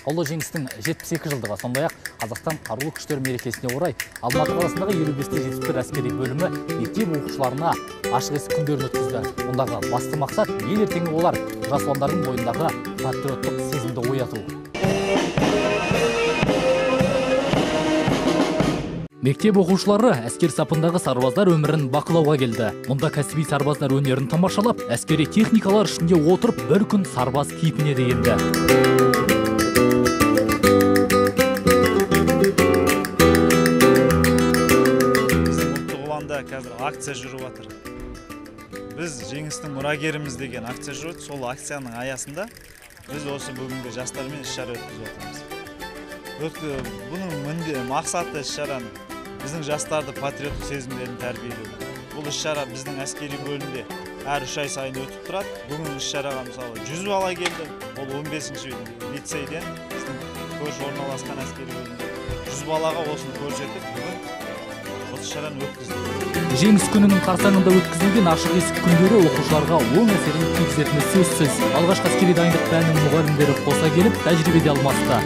Ұлы жеңістің 72 жылдығы, сондай-ақ Қазақстан қарулы күштер мерекесіне орай Алматы қаласындағы 55-71 әскери бөлімі мектеп оқушыларына ашық есік күндерін өткізді. Ондағы басты мақсат ел ертеңі олар жас ұландардың бойындағы патриоттық сезімді ояту. Мектеп оқушылары әскер сапындағы сарбаздар өмірін бақылауға келді. Мұнда кәсіби сарбаздар өнерін тамашалап, әскери техникалар ішінде отырып, бір күн сарбаз кейпіне енді. Ұлттық ұланда қазір акция жүріп жатыр. Біз жеңістің мұрагеріміз деген акция жүріп, сол акцияның аясында біз осы бүгінгі жастармен іс-шара өткізіп отырмыз. Бұның мақсаты іс-шараның біздің жастарды патриоттық сезімдерін тәрбиелеу. Бұл іс-шара біздің әскери бөлімде әр 3 ай сайын өтіп тұрады. Бүгін іс-шараға мысалы 100 бала келді. Ол 15-ші лицейден біздің көрші орналасқан әскери бөлімде 100 балаға осыны көрсетіп, бүгін осы шараны өткіздік. Жеңіс күнінің қарсаңында өткізілген ашық есік күндері оқушыларға оң әсерін тигізетіні сөзсіз. Алғашқы әскери дайындық пәнінің мұғалімдері қоса келіп, тәжірибеде алмасты.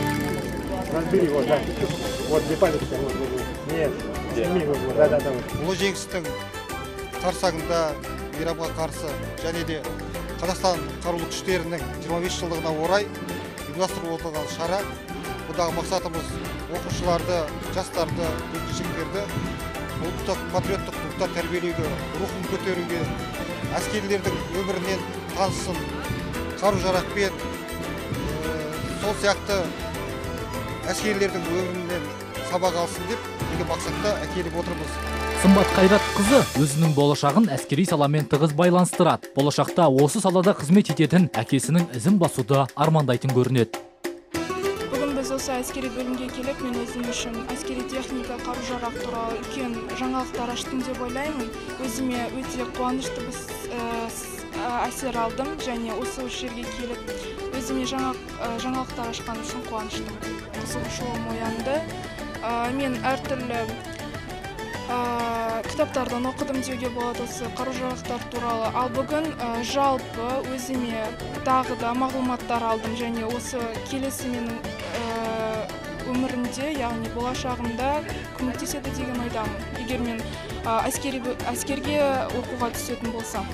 Ұлы жеңістің қарсаңында мейрамға қарсы және де Қазақстан қарулы күштерінің 25 жылдығына орай ұйымдастырылып отырған шара. Бұдағы мақсатымыз оқушыларды, жастарды, жеткіншектерді ұлттық патриоттық рухтан тәрбиелеуге, рухын көтеруге, әскерилердің өмірінен танысын, қару-жарақпен, сол сияқты әскерилердің өмірінен сабақ алсын деп деген мақсатта әкеліп отырмыз. Сымбат Қайрат қызы өзінің болашағын әскери саламен тығыз байланыстырады. Болашақта осы салада қызмет ететін әкесінің ізін басуды армандайтын көрінеді. Бүгін біз осы әскери бөлімге келіп, мен өзім үшін әскери техника, қару-жарақ туралы үлкен жаңалықтар аштым деп ойлаймын. Өзіме өте қуанышты әсер алдым және осы жерге келіп өзіме жаңалықтар ашқан үшін қуаныштым. Қызығушылығым оянды. Мен әртүрлі кітаптардан оқыдым деуге болады осы қару-жарақтар туралы. Ал бүгін жалпы өзіме тағы да мағлұматтар алдым және осы келесі менің өмірімде, яғни болашағымда көмектеседі деген ойдамын, егер мен әскерге оқуға түсетін болсам.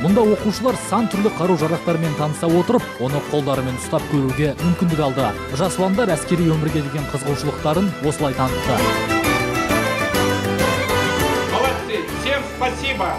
Мұнда оқушылар сан түрлі қару-жарақтармен таныса отырып, оны қолдарымен ұстап көруге мүмкіндік алды. Жас ұландар әскери өмірге деген қызығушылықтарын осылай танытты. Молодцы, всем спасибо!